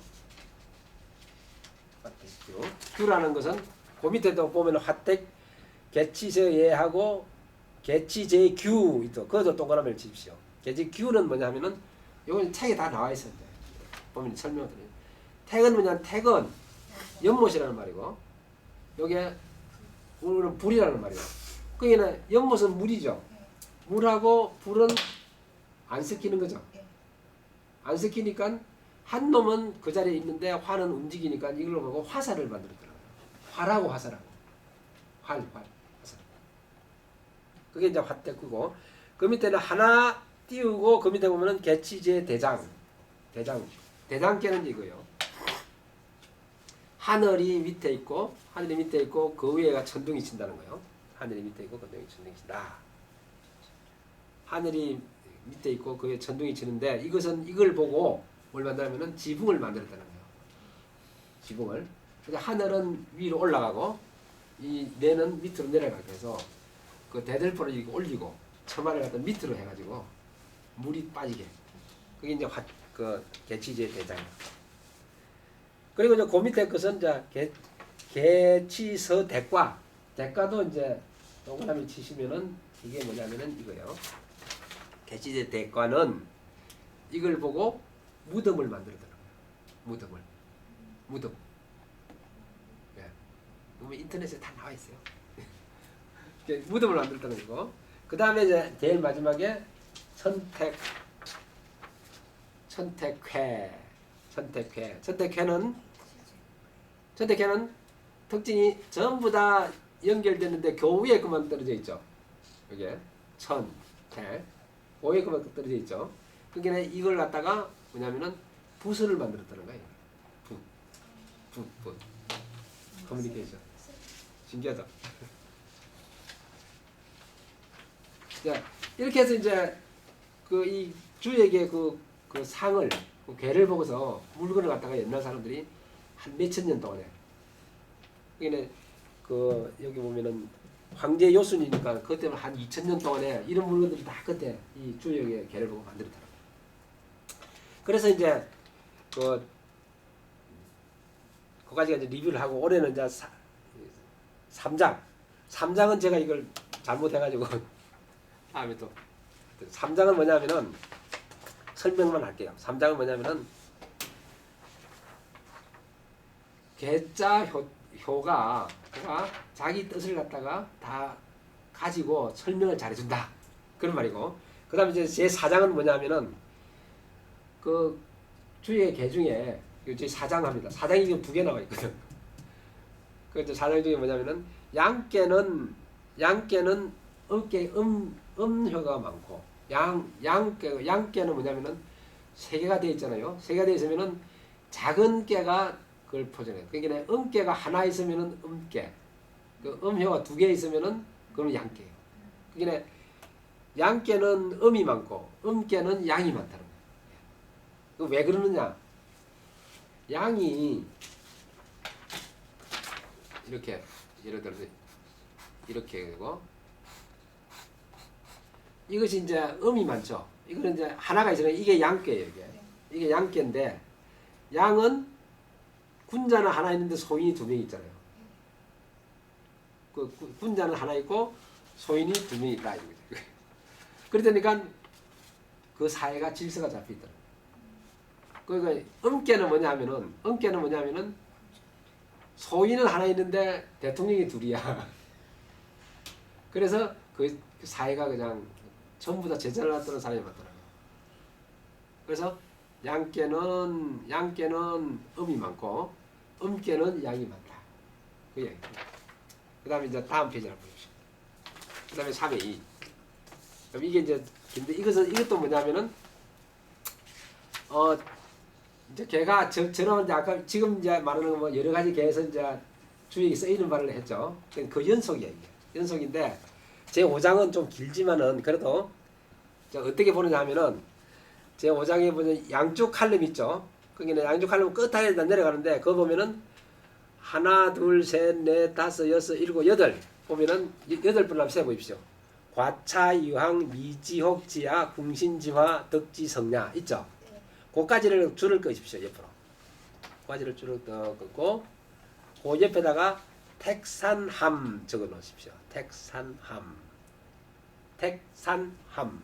하택규. 규라는 것은 그 밑에도 보면 하택 개치제예하고 개치제규 있죠. 그것도 동그라미를 치십시오. 개치규는 뭐냐면은 이건 책에 다 나와 있어요. 보면 설명을 드려요. 택은 뭐냐? 택은 연못이라는 말이고, 요게 우리는 불이라는 말이에요. 그러니까 연못은 물이죠. 물하고 불은 안 섞이는 거죠. 안 섞이니까 한 놈은 그 자리에 있는데 화는 움직이니까 이걸로 보고 화살을 만들었더라고요. 화라고 화살하고. 화살. 그게 이제 화택구고, 그 밑에는 하나 띄우고 그 밑에 보면은 개치제 대장께는 이거요. 하늘이 밑에 있고 그 위에가 천둥이 친다는 거예요. 하늘이 밑에 있고 천둥이 친다. 하늘이 밑에 있고 그 위에 천둥이 치는데 이걸 보고 뭘 만들냐면은 지붕을 만들었다는 거예요. 지붕을. 그러니까 하늘은 위로 올라가고 이 뇌는 밑으로 내려가게 해서 그 대들보를 이렇게 올리고 처마를 갖다 밑으로 해가지고 물이 빠지게. 그게 이제 그 개치제 대장이에요. 그리고 이제 그 밑에 것은 이제 개치서 대과. 대과도 이제 동그라미 치시면은 이게 뭐냐면은 이거예요. 개치제 대과는 이걸 보고 무덤을 만들더라고요. 무덤. 예. 인터넷에 다 나와 있어요. 무덤을 만들었다는 거. 그 다음에 이제 제일 마지막에 선택회는 특징이 전부 다 연결되는데 교위에 그만 떨어져 있죠. 이게 교위에 그만 떨어져 있죠. 그러니까 이걸 갖다가 뭐냐면은 붓을 만들었다는 거예요. 붓. 커뮤니케이션. 신기하죠. 자, 이렇게 해서 이제 이 주에게 그 상을 괴를 보고서 물건을 갖다가 옛날 사람들이 한 몇천 년 동안에 그러니까 여기 보면은 황제 요순이니까 그것 때문에 한 2000년 동안에 이런 물건들이 다 그때 이 주역의 괴를 보고 만들었더라고요. 그래서 이제 그까지가 이제 리뷰를 하고 올해는 이제 3장은 제가 이걸 잘못해가지고 다음에 또 3장은 뭐냐면은 설명만 할게요. 3장은 뭐냐면은 개자 효가 자기 뜻을 갖다가 다 가지고 설명을 잘해준다. 그런 말이고, 그 다음에 이제 제 4장은 뭐냐면은 그 주의 개 중에 제 4장 합니다. 4장이 지금 2개 나와 있거든. 그 이제 4장 중에 뭐냐면은 양께는 어깨 음효가 많고 양깨는 뭐냐면은 3개가 되어 있잖아요. 3개가 되어 있으면은 작은 깨가 그걸 포장해요. 그러니까 음깨가 하나 있으면은 음깨, 그 음효가 2개 있으면은 그건 양깨예요. 그러니까 양깨는 음이 많고 음깨는 양이 많다는 거예요. 왜 그러느냐? 양이 이렇게 예를 들어서 이렇게 되고 이것이 이제 음이 많죠. 이거는 이제 하나가 있잖아요. 이게 양깨예요. 이게 양깨인데 양은 군자는 하나 있는데 소인이 2명 있잖아요. 그 군자는 하나 있고 소인이 2명 있다 이거죠. 그러니까 그 사회가 질서가 잡혀있더라고요. 그러니까 음깨는 뭐냐면은 소인은 하나 있는데 대통령이 2이야. 그래서 그 사회가 그냥 전부 다 제자를 놨던 사람이 많더라고요. 그래서 양깨는 음이 많고 음깨는 양이 많다. 그 얘기. 그 다음에 이제 다음 페이지 한번 보십시오. 그 다음에 3의 2. 그럼 이게 이제 근데 이것도 뭐냐면은 이제 개가 저런 이제 아까 지금 이제 말하는 뭐 여러 가지 개에서 이제 주역이 쓰이는 말을 했죠. 그 연속이야 이게. 연속인데 제 5장은 좀 길지만은 그래도 자, 어떻게 보느냐 하면은 제 5장에 보면 양쪽 칼럼 있죠. 거기는 양쪽 칼럼 끝에다 내려가는데 그거 보면은 하나, 둘, 셋, 넷, 다섯, 여섯, 일곱, 여덟 보면은 여덟 분 한번 세보십시오. 과차, 유항, 미지혹, 지하, 궁신지화, 덕지, 성냐 있죠. 그까지를 줄을 끄십시오. 옆으로. 그까지를 줄을 끄고 그 옆에다가 택산함 적어 놓으십시오. 택산함. 택산함.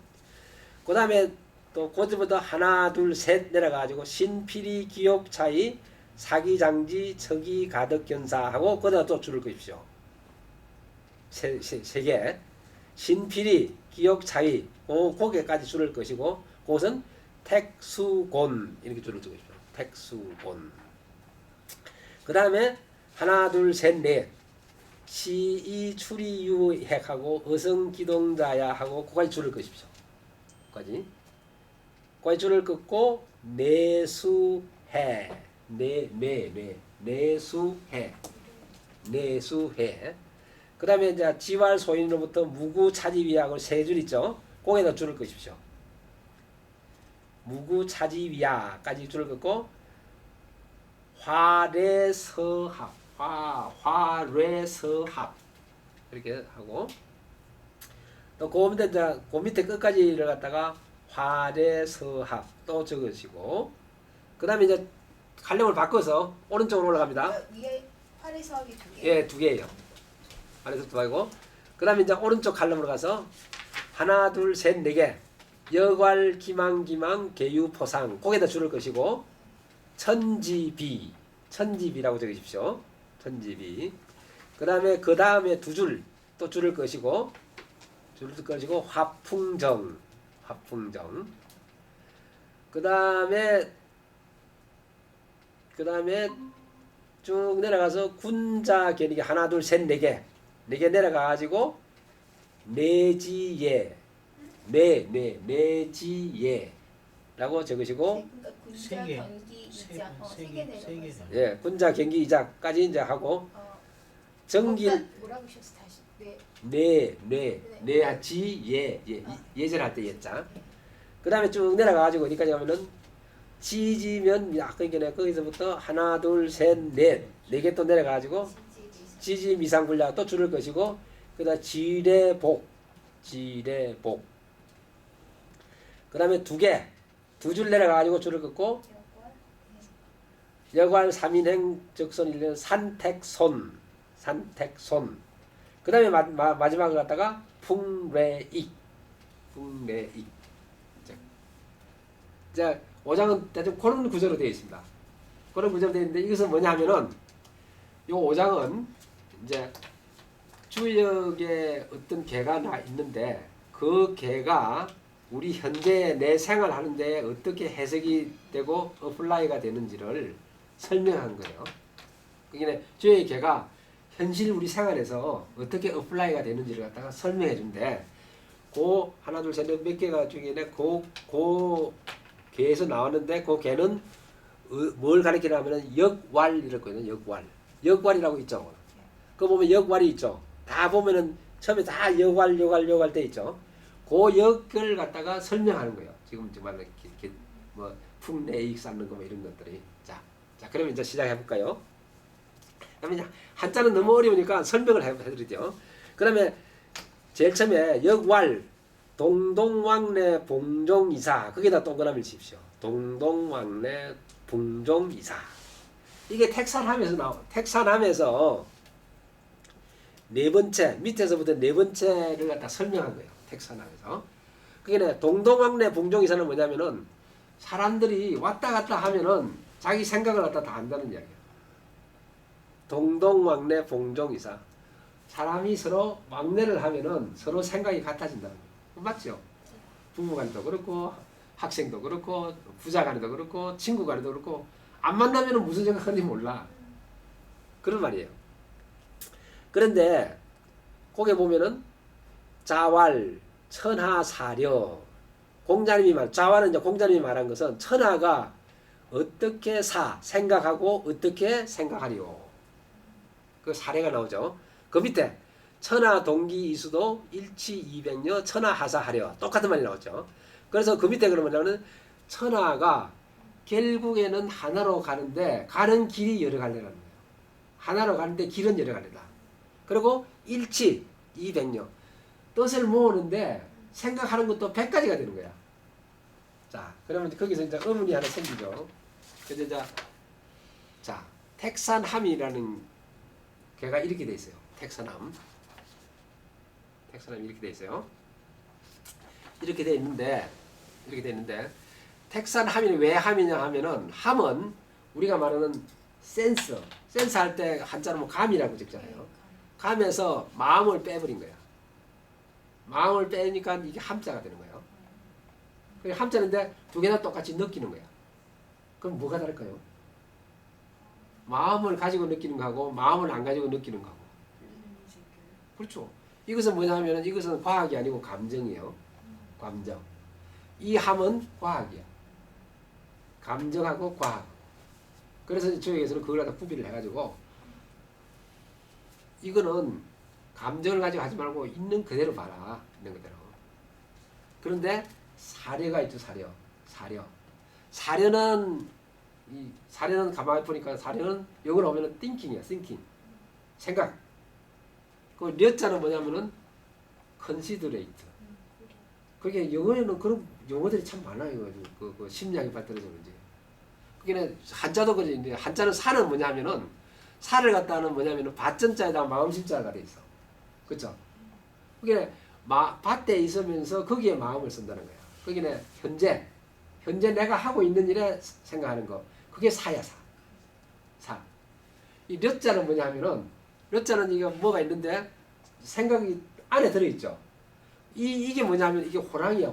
그 다음에 또 고지부터 하나, 둘, 셋 내려가지고 신필이, 기욕, 차이, 사기장지, 척이, 가덕, 견사하고 거기다 또 줄을 그십시오. 세 개. 신필이, 기욕, 차이, 고개까지 줄을 것이고 그것은 택수곤 이렇게 줄을 두십시오. 택수곤. 그 다음에 하나, 둘, 셋, 넷. 시이, 추리, 유, 핵하고 어성, 기동자야 하고 그까지 줄을 그십시오. 까지. 거기 줄을 긋고 내수해. 내수해. 내수해. 그 다음에 이제 지왈 소인으로부터 무구 차지위하고 세 줄 있죠. 거기다 줄을 긋십시오. 무구 차지위하까지 줄을 긋고 화례서합. 화례서합. 이렇게 하고 또 그 밑에 끝까지를 갖다가 화례서합 또 적으시고 그 다음에 이제 칼럼을 바꿔서 오른쪽으로 올라갑니다. 위에 화례서합이 두 개. 예, 두 개예요. 화례서합 두 개고 그 다음에 이제 오른쪽 칼럼으로 가서 하나, 둘, 셋, 네 개. 여괄, 기망, 계유, 포상 거기다 줄을 것이고 천지비, 천지비라고 적으십시오. 천지비. 그 다음에 두 줄 또 줄을 것이고 줄을 것이고 화풍정, 화풍정. 그 다음에 쭉 내려가서 군자 개니게 하나, 둘, 셋, 네 개 내려가가지고 내지예, 내지예라고 적으시고 그러니까 군자, 세 개. 경기, 이자 세 개 내려가서. 예, 군자, 경기, 이자까지 이제 하고 정길 뭐라고 하셨어 다시? 예절할 때 예자. 그 다음에 쭉 내려가가지고 어디까지 가면은 지지면 아까 거기서부터 하나, 둘, 셋, 넷 네 개 또 내려가가지고 지지 미상불량 또 줄을 것이고 그다음 지례복. 그 다음에 두 줄 내려가가지고 줄을 긋고 여관 3인행 적선 1년 산택손. 그 다음에 마지막을 갖다가 풍례익. 자, 5장은 대충 그런 구조로 되어 있습니다. 그런 구조로 되어 있는데 이것은 뭐냐 하면은 이 5장은 이제 주역에 어떤 개가 있는데 그 개가 우리 현재 내 생활하는데 어떻게 해석이 되고 어플라이가 되는지를 설명한 거예요. 그러니까 주역의 개가 현실 우리 생활에서 어떻게 어플라이가 되는지를 갖다가 설명해 준대. 그 하나 둘 셋 넷 몇 개가 중에 그 개에서 나왔는데 그 개는 뭘 가리키냐면은 역왈 이랬거든요. 역왈이라고 있죠. 그거 보면 역왈이 있죠. 다 보면은 처음에 다 역왈 돼 있죠. 그 역을 갖다가 설명하는 거예요. 지금 정말 뭐 풍내익 쌓는 거 뭐 이런 것들이. 자, 그러면 이제 시작해 볼까요? 그러면 한자는 너무 어려우니까 설명을 해드리죠. 그러면 제일 처음에 역왈 동동왕래 봉종이사 거기다 동그라미를 칩시오. 동동왕래 봉종이사 이게 택산함에서 네 번째 밑에서부터 네 번째를 갖다 설명한 거예요. 택산함에서 그게 동동왕래 봉종이사는 뭐냐면은 사람들이 왔다 갔다 하면은 자기 생각을 갖다 다 한다는 이야기예요. 동동왕래 봉종이사 사람이 서로 왕래를 하면은 서로 생각이 같아진다는 거예요. 맞죠? 부부간에도 그렇고 학생도 그렇고 부자간에도 그렇고 친구간에도 그렇고 안 만나면은 무슨 생각하는지 몰라. 그런 말이에요. 그런데 거기에 보면은 자왈 천하사려 공자님이 자왈은 이제 공자님이 말한 것은 천하가 어떻게 생각하고 어떻게 생각하리요. 그 사례가 나오죠. 그 밑에 천하 동기 이수도 일치 이백여 천하 하사하려 똑같은 말이 나왔죠. 그래서 그 밑에 그러면 천하가 결국에는 하나로 가는데 가는 길이 여러 갈래라는 거예요. 하나로 가는데 길은 여러 갈래다. 그리고 일치 이백여 뜻을 모으는데 생각하는 것도 100가지가 되는 거야. 자, 그러면 거기서 이제 의문이 하나 생기죠. 그래서 이제 자, 택산함이라는 개가 이렇게 돼 있어요. 택산함. 택산함이 이렇게 돼 있어요. 이렇게 돼 있는데 택산함이 왜 함이냐 하면은 함은 우리가 말하는 센스 할 때 한자로 뭐 감이라고 적잖아요. 감에서 마음을 빼버린 거야. 마음을 빼니까 이게 함자가 되는 거예요. 그 함자인데 두 개 다 똑같이 느끼는 거야. 그럼 뭐가 다를까요? 마음을 가지고 느끼는 거하고 마음을 안 가지고 느끼는 거하고. 그렇죠. 이것은 뭐냐면 이것은 과학이 아니고 감정이에요. 감정. 이 함은 과학이야. 감정하고 과학. 그래서 저에게서는 그걸 갖다 구비를 해가지고 이거는 감정을 가지고 하지 말고 있는 그대로 봐라. 있는 그대로. 그런데 사려가 있죠. 사려는 가만히 보니까 사려는 영어로 하면은 thinking이야. thinking. 생각. 그 려자는 뭐냐면은 considerate. 그게 영어에는 그런 용어들이 참 많아요. 그 심리학이 발달해서 그런지. 그게 한자도 그런데 한자는 사는 뭐냐면은 사를 갖다는 뭐냐면은 밭전자에다가 마음심자가 돼 있어. 그렇죠? 그게 밭에 있으면서 거기에 마음을 쓴다는 거야. 거기는 현재 내가 하고 있는 일에 생각하는 거. 그게 사야 사. 이 려자는 뭐냐면은 려자는 이게 뭐가 있는데 생각이 안에 들어 있죠. 이게 뭐냐면 이게 호랑이야.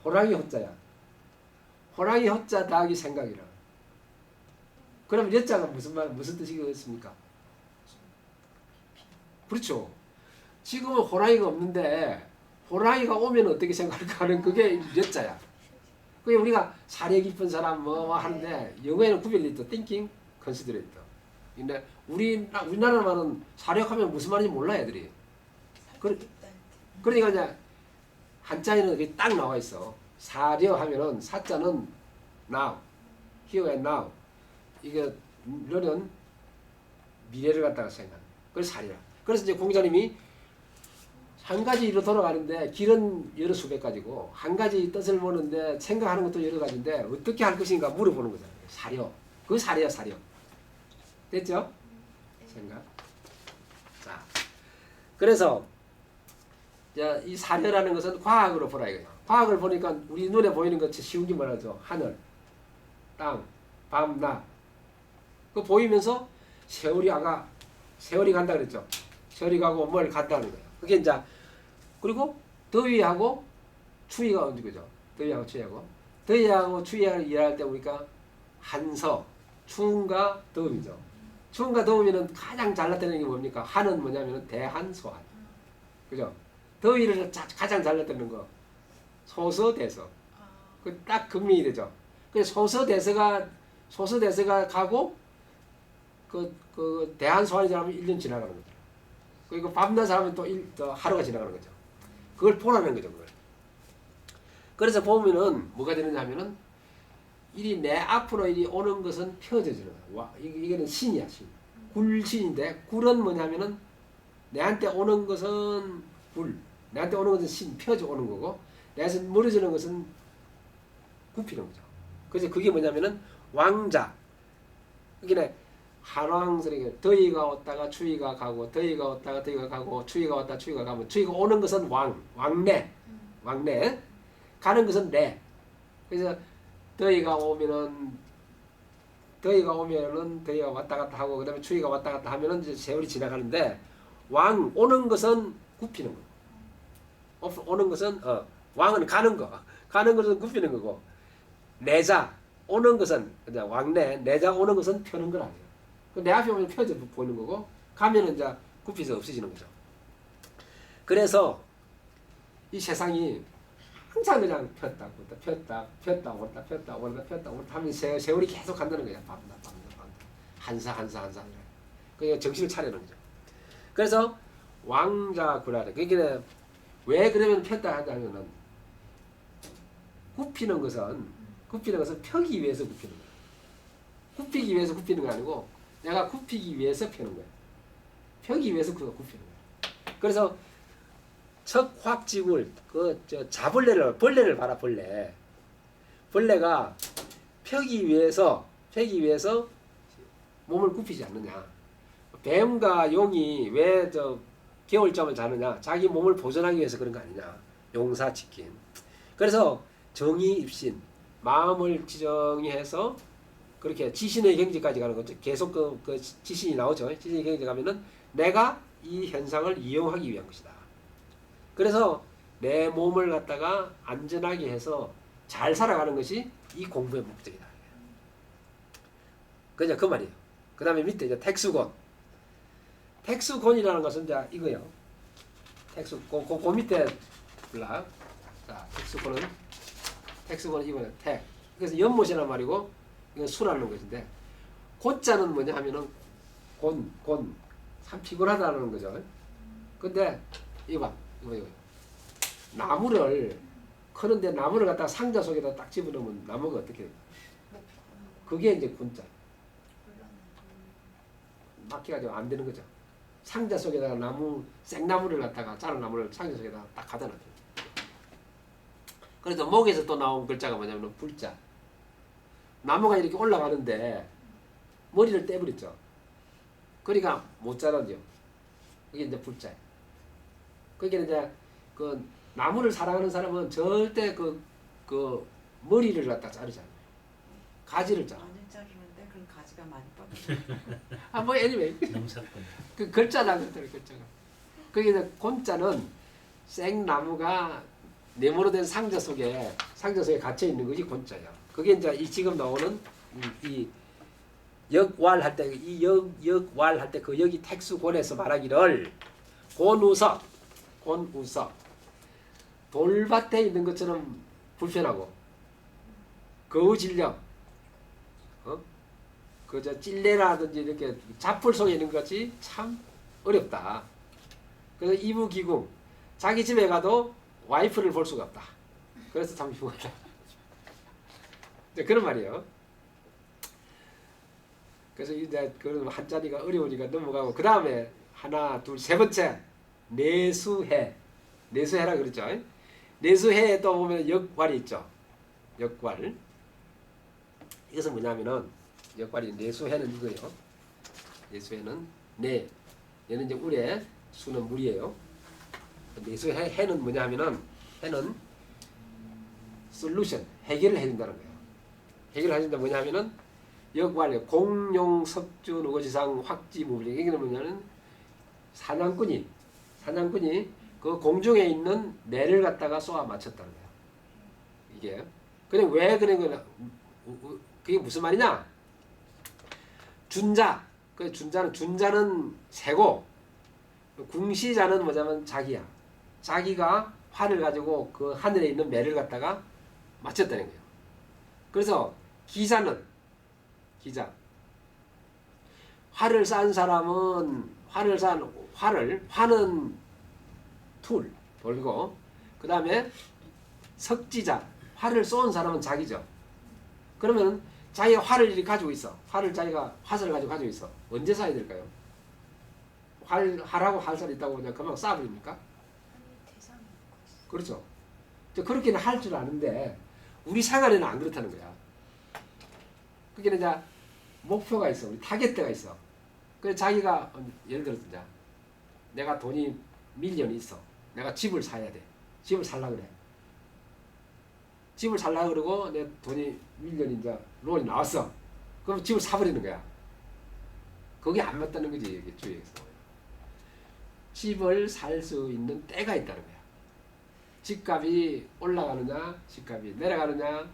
호랑이 호자야. 호랑이 호자 더하기 생각이라. 그럼 려자가 무슨 뜻이겠습니까? 그렇죠. 지금은 호랑이가 없는데 호랑이가 오면 어떻게 생각할까 하는 그게 려자야. 그게 우리가 사려 깊은 사람 뭐 하는데 영어에는 구별이 있다. thinking, considerate. 근데 우리나라 말은 사려하면 무슨 말인지 몰라 애들이. 그러니까 이제 한자에는 이게 딱 나와 있어. 사려 하면은 사자는 now, here and now. 이게 너는 미래를 갖다가 생각. 그래서 사려라. 그래서 이제 공자님이 한 가지 일로 돌아가는데 길은 여러 수백 가지고 한 가지 뜻을 보는데 생각하는 것도 여러 가지인데 어떻게 할 것인가 물어보는 거잖아요. 사려. 그 사려. 됐죠? 생각. 자, 그래서 이 사려라는 것은 과학으로 보라 이거예요. 과학을 보니까 우리 눈에 보이는 것이 쉬운 게 뭐라죠? 하늘, 땅, 밤, 낮. 그 보이면서 세월이 간다 그랬죠. 세월이 가고 뭘 간다는 거예요. 그게 이제 그리고 더위하고 추위가 언제 그죠? 더위하고 추위하고 일할 때 우리가 한서, 추움과 더움이죠. 추움과 더우면은 가장 잘 나타내는 게 뭡니까? 한은 뭐냐면은 대한소한. 그죠? 더위를 가장 잘 나타내는 거. 소서대서. 그 딱 금명이 되죠. 그 소서대서가 가고 그 대한소환이 지나면 1년 지나가는 거죠. 그리고 밤낮 사람은 또 하루가 지나가는 거죠. 그걸 보라는 거죠, 그걸. 그래서 보면은 뭐가 되느냐 하면은 일이 내 앞으로 일이 오는 것은 펴져지는 거야. 이거는 신이야, 신. 굴신인데 굴은 뭐냐면은 내한테 오는 것은 굴. 내한테 오는 것은 신, 펴져 오는 거고 내한테 멀어지는 것은 굽히는 거죠. 그래서 그게 뭐냐면은 왕자. 그게 한왕스럽게 더위가 왔다가 추위가 가고 더위가 왔다가 더위가 가고 추위가 왔다가 추위가 가면 추위가 오는 것은 왕래 가는 것은 래. 그래서 더위가 오면은 더위가 왔다 갔다 하고 그다음에 추위가 왔다 갔다 하면은 이제 세월이 지나가는데 오는 것은 굽히는 거. 오는 것은 왕은 가는 것은 굽히는 거고 내자 오는 것은 그냥 내자 오는 것은 펴는 건 아니에요. 내 앞에 오면 펴져 보이는 거고 가면은 이제 굽혀서 없어지는 거죠. 그래서 이 세상이 항상 그냥 폈다 하면 세월이 계속 간다는 거야. 밤낮 한사. 그냥 정신을 차리는 거죠. 그래서 왕자구라래. 그러니까 왜 그러면 폈다 하냐면은 굽히는 것은 펴기 위해서 굽히는 거야. 굽히기 위해서 굽히는 거 아니고 내가 굽히기 위해서 펴는 거야. 펴기 위해서 굽히는 거야. 그래서 척확지굴 벌레를 봐라. 벌레가 펴기 위해서 몸을 굽히지 않느냐. 뱀과 용이 왜 겨울잠을 자느냐. 자기 몸을 보존하기 위해서 그런 거 아니냐. 용사치킨. 그래서 정의입신, 마음을 지정해서 그렇게 지신의 경지까지 가는 거죠. 계속 그 지신이 나오죠. 지신의 경지 가면은 내가 이 현상을 이용하기 위한 것이다. 그래서 내 몸을 갖다가 안전하게 해서 잘 살아가는 것이 이 공부의 목적이다. 그냥 그 말이에요. 그 다음에 밑에 이제 택수곤. 택수곤이라는 것은 이제 이거요. 그 밑에 몰라. 자, 택수곤은 이거는 택. 그래서 연못이란 말이고 이건 수라는 것인데 곤자는 뭐냐 하면은 참 피곤하다는 거죠. 근데 이거 나무를 크는데 나무를 갖다가 상자 속에다 딱 집어넣으면 나무가 어떻게 돼요? 그게 이제 곤자. 막혀가지고 안 되는 거죠. 상자 속에다가 생나무를 갖다가 자른 나무를 상자 속에다가 딱 가다 놔둬요. 그래서 목에서 또 나온 글자가 뭐냐면 불자. 나무가 이렇게 올라가는데 머리를 떼버렸죠. 그러니까 못 자라죠. 그게 이제 불자예요. 그게 이제 그 나무를 사랑하는 사람은 절대 그 머리를 갖다 자르지 않아요. 가지를 자라. 완전 짝이는데 그럼 가지가 많이 뻗어. 뭐 anyway. 영사꾼. 그 글자라 그랬더니 글자가. 그게 이제 곤자는 생나무가 네모로 된 상자 속에 갇혀 있는 것이 곤자야. 그게 이제 지금 나오는 이 역왈할 때 이 역왈할 때 그 여기 택수곤에서 말하기를 곤우석 돌밭에 있는 것처럼 불편하고 거우질력 그저 찔레라든지 이렇게 잡풀 속에 있는 것이 참 어렵다. 그래서 이부기궁 자기 집에 가도 와이프를 볼 수가 없다. 그래서 참 흉하다. 그런 말이에요. 그래서 이제 그 한자리가 어려우니까 넘어가고 그 다음에 하나 둘 세 번째 내수해라 그랬죠. 내수해에 또 보면 역왈이 있죠. 역왈. 이것은 뭐냐면은 역왈이 내수해는 이거예요. 내수해는 얘는 이제 우레, 수는 물이에요. 내수해는 뭐냐면은 해는 솔루션 해결을 해준다는 거예요. 해결을 해준다 뭐냐면은 역왈 공용 석주 누거지상 확지무불 이게 뭐냐면 사냥꾼이 그 공중에 있는 내를 갖다가 쏘아 맞췄다는 거예요. 이게 그래 왜 그런 거냐? 그게 무슨 말이냐? 준자는 새고 궁시자는 뭐냐면 자기야. 자기가 활을 가지고 그 하늘에 있는 매를 갖다가 맞췄다는 거예요. 그래서 기자 활을 싼 사람은 화는 돌고 그 다음에 석지자 활을 쏜 사람은 자기죠. 그러면 자기가 활을 이렇게 가지고 있어. 자기가 화살을 가지고 있어. 언제 쏴야 될까요? 활하고 활살이 있다고 그냥 금방 쏴버립니까? 그렇죠. 그렇게는 할 줄 아는데 우리 생활에는 안 그렇다는 거야. 그게 이제 목표가 있어. 우리 타겟대가 있어. 그래서 자기가 예를 들어서 이제 내가 돈이 밀리언이 있어. 내가 집을 사야 돼. 집을 살라 그래. 집을 살라 그러고 내 돈이 밀리언이 이제 론이 나왔어. 그럼 집을 사버리는 거야. 그게 안 맞다는 거지. 이게 주의해서. 집을 살 수 있는 때가 있다는 거야. 집값이 올라가느냐, 집값이 내려가느냐,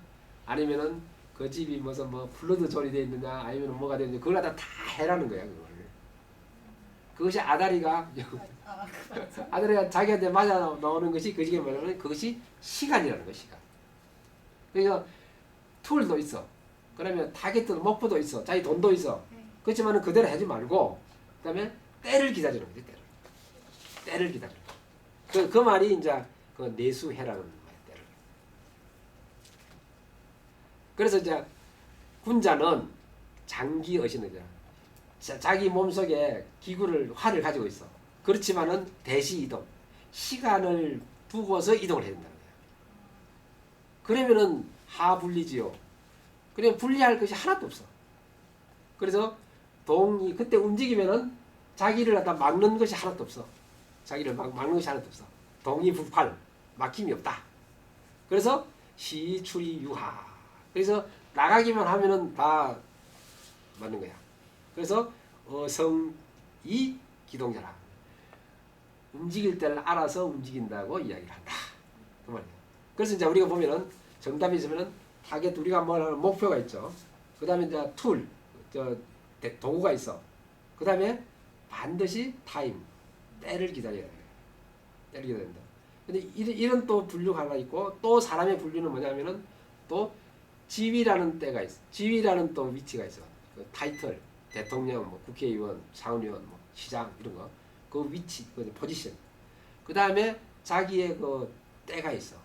아니면은 그 집이 무슨 플러드 존이 돼 있느냐, 아니면 뭐가 되느냐, 그걸 다 해라는 거야, 그걸. 그것이 아다리가 자기한테 맞아 나오는 것이 그 집에 뭐냐면 그것이 시간이라는 거야, 시간. 그러니까 툴도 있어. 그러면 타겟도 목표도 있어. 자기 돈도 있어. 그렇지만은 그대로 하지 말고, 그다음에 때를 기다리는 거지, 때를. 때를 기다려. 그 말이 이제 그 내수해라는 말이야. 때를. 그래서 이제 군자는 장기 의신이죠. 자기 몸속에 활을 가지고 있어. 그렇지만은 대시 이동, 시간을 두고서 이동을 해야 된다는 거야. 그러면은 하분리지요. 그냥 분리할 것이 하나도 없어. 그래서 동이 그때 움직이면은 자기를 갖다 막는 것이 하나도 없어. 자기를 막는 것이 하나도 없어. 동이불팔, 막힘이 없다. 그래서 시출이유하. 그래서 나가기만 하면은 다 맞는 거야. 그래서 어성이 기동자라. 움직일 때를 알아서 움직인다고 이야기를 한다. 그 말이에요. 그래서 이제 우리가 보면은 정답이 있으면은 타겟 우리가 뭐 하는 목표가 있죠. 그 다음에 이제 툴, 도구가 있어. 그 다음에 반드시 타임, 때를 기다려야 돼. 때를 기다려야 된다. 근데 이런 또 분류가 하나 있고 또 사람의 분류는 뭐냐면은 또 지위라는 때가 있어. 지위라는 또 위치가 있어. 그 타이틀, 대통령, 뭐 국회의원, 상원의원, 뭐 시장 이런 거. 그 위치, 그 포지션. 그 다음에 자기의 그 때가 있어.